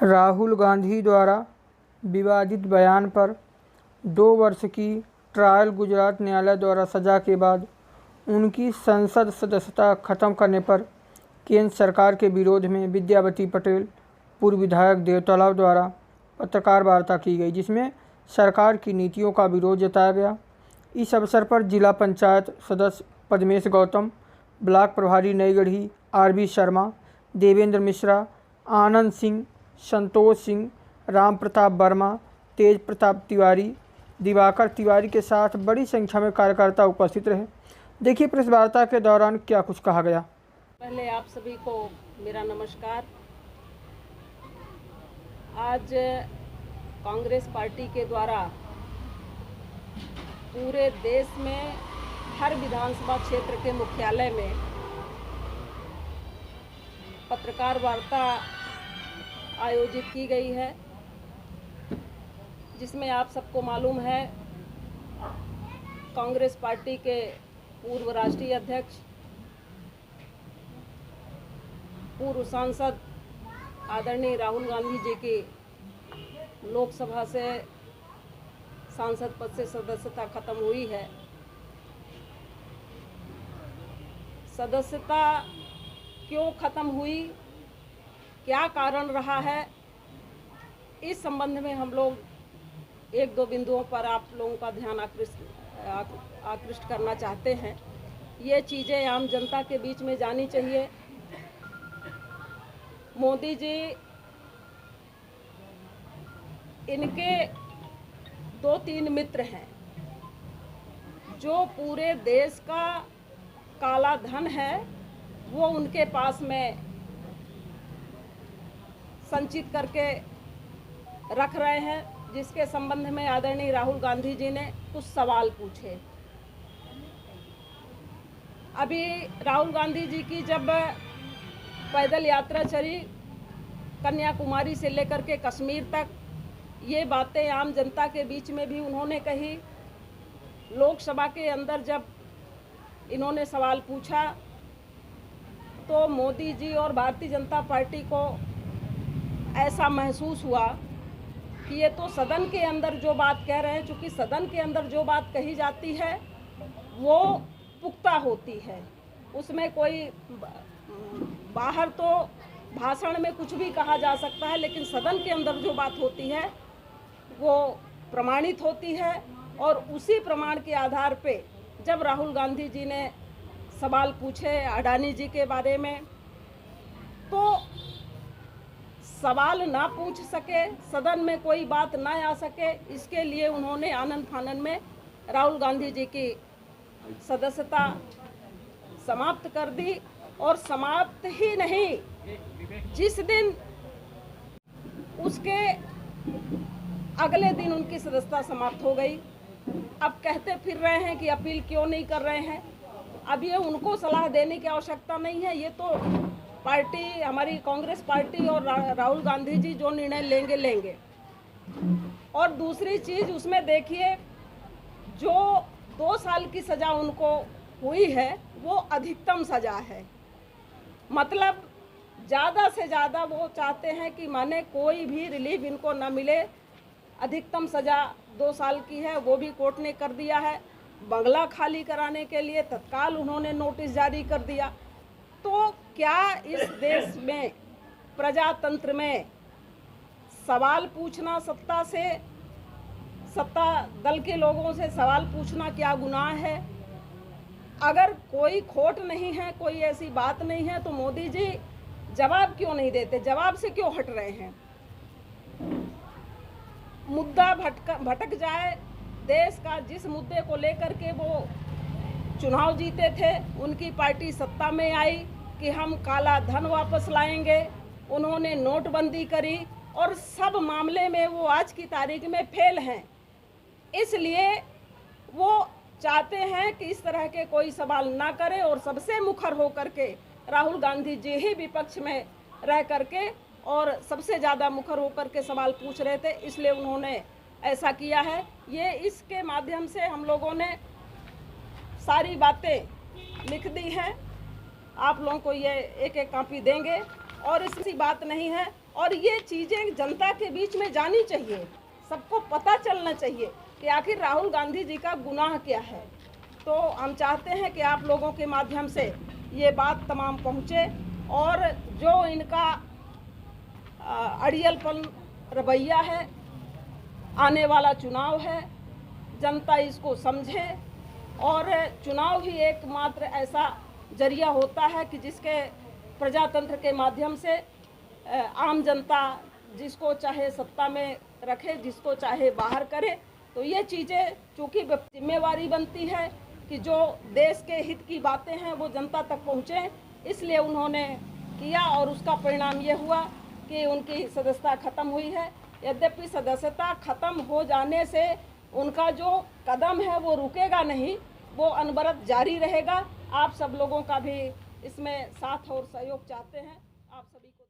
राहुल गांधी द्वारा विवादित बयान पर 2 वर्ष की ट्रायल गुजरात न्यायालय द्वारा सजा के बाद उनकी संसद सदस्यता खत्म करने पर केंद्र सरकार के विरोध में विद्यावती पटेल पूर्व विधायक देवतलाव द्वारा पत्रकार वार्ता की गई, जिसमें सरकार की नीतियों का विरोध जताया गया। इस अवसर पर जिला पंचायत सदस्य पद्मेश गौतम, ब्लॉक प्रभारी नईगढ़ी आरबी शर्मा, देवेंद्र मिश्रा, आनंद सिंह, संतोष सिंह, राम प्रताप वर्मा, तेज प्रताप तिवारी, दिवाकर तिवारी के साथ बड़ी संख्या में कार्यकर्ता उपस्थित रहे। देखिए प्रेस वार्ता के दौरान क्या कुछ कहा गया। पहले आप सभी को मेरा नमस्कार। आज कांग्रेस पार्टी के द्वारा पूरे देश में हर विधानसभा क्षेत्र के मुख्यालय में पत्रकार वार्ता आयोजित की गई है, जिसमें आप सबको मालूम है कांग्रेस पार्टी के पूर्व राष्ट्रीय अध्यक्ष, पूर्व सांसद आदरणीय राहुल गांधी जी की लोकसभा से सांसद पद से सदस्यता खत्म हुई है। सदस्यता क्यों खत्म हुई, क्या कारण रहा है, इस संबंध में हम लोग 1-2 बिंदुओं पर आप लोगों का ध्यान आकृष्ट करना चाहते हैं। ये चीज़ें आम जनता के बीच में जानी चाहिए। मोदी जी, इनके 2-3 मित्र हैं जो पूरे देश का काला धन है वो उनके पास में संचित करके रख रहे हैं, जिसके संबंध में आदरणीय राहुल गांधी जी ने कुछ सवाल पूछे। अभी राहुल गांधी जी की जब पैदल यात्रा चली कन्याकुमारी से लेकर के कश्मीर तक, ये बातें आम जनता के बीच में भी उन्होंने कही। लोकसभा के अंदर जब इन्होंने सवाल पूछा तो मोदी जी और भारतीय जनता पार्टी को ऐसा महसूस हुआ कि ये तो सदन के अंदर जो बात कह रहे हैं, चूँकि सदन के अंदर जो बात कही जाती है वो पुख्ता होती है, उसमें कोई बाहर तो भाषण में कुछ भी कहा जा सकता है, लेकिन सदन के अंदर जो बात होती है वो प्रमाणित होती है। और उसी प्रमाण के आधार पे जब राहुल गांधी जी ने सवाल पूछे अडानी जी के बारे में, तो सवाल ना पूछ सके, सदन में कोई बात ना आ सके, इसके लिए उन्होंने आनन फानन में राहुल गांधी जी की सदस्यता समाप्त कर दी। और समाप्त ही नहीं, जिस दिन उसके अगले दिन उनकी सदस्यता समाप्त हो गई। अब कहते फिर रहे हैं कि अपील क्यों नहीं कर रहे हैं। अब ये उनको सलाह देने की आवश्यकता नहीं है, ये तो पार्टी, हमारी कांग्रेस पार्टी और राहुल गांधी जी जो निर्णय लेंगे। और दूसरी चीज़ उसमें देखिए, जो 2 साल की सज़ा उनको हुई है वो अधिकतम सज़ा है। मतलब ज़्यादा से ज़्यादा वो चाहते हैं कि माने कोई भी रिलीफ इनको न मिले। अधिकतम सज़ा 2 साल की है, वो भी कोर्ट ने कर दिया है। बंगला खाली कराने के लिए तत्काल उन्होंने नोटिस जारी कर दिया। तो क्या इस देश में प्रजातंत्र में सवाल पूछना, सत्ता दल के लोगों से सवाल पूछना क्या गुनाह है? अगर कोई खोट नहीं है, कोई ऐसी बात नहीं है, तो मोदी जी जवाब क्यों नहीं देते, जवाब से क्यों हट रहे हैं? मुद्दा भटक जाए देश का, जिस मुद्दे को लेकर के वो चुनाव जीते थे, उनकी पार्टी सत्ता में आई कि हम काला धन वापस लाएंगे। उन्होंने नोटबंदी करी और सब मामले में वो आज की तारीख में फेल हैं। इसलिए वो चाहते हैं कि इस तरह के कोई सवाल ना करे और सबसे मुखर हो करके राहुल गांधी जी ही विपक्ष में रह करके और सबसे ज़्यादा मुखर होकर के सवाल पूछ रहे थे, इसलिए उन्होंने ऐसा किया है। ये इसके माध्यम से हम लोगों ने सारी बातें लिख दी हैं, आप लोगों को ये एक एक कॉपी देंगे। और इसकी बात नहीं है और ये चीज़ें जनता के बीच में जानी चाहिए, सबको पता चलना चाहिए कि आखिर राहुल गांधी जी का गुनाह क्या है। तो हम चाहते हैं कि आप लोगों के माध्यम से ये बात तमाम पहुँचे और जो इनका अड़ियलपन रवैया है, आने वाला चुनाव है, जनता इसको समझे और चुनाव ही एकमात्र ऐसा जरिया होता है कि जिसके प्रजातंत्र के माध्यम से आम जनता जिसको चाहे सत्ता में रखे, जिसको चाहे बाहर करे। तो ये चीज़ें चूँकि जिम्मेवारी बनती है कि जो देश के हित की बातें हैं वो जनता तक पहुँचें, इसलिए उन्होंने किया और उसका परिणाम ये हुआ कि उनकी सदस्यता ख़त्म हुई है। यद्यपि सदस्यता ख़त्म हो जाने से उनका जो कदम है वो रुकेगा नहीं, वो अनवरत जारी रहेगा। आप सब लोगों का भी इसमें साथ और सहयोग चाहते हैं। आप सभी को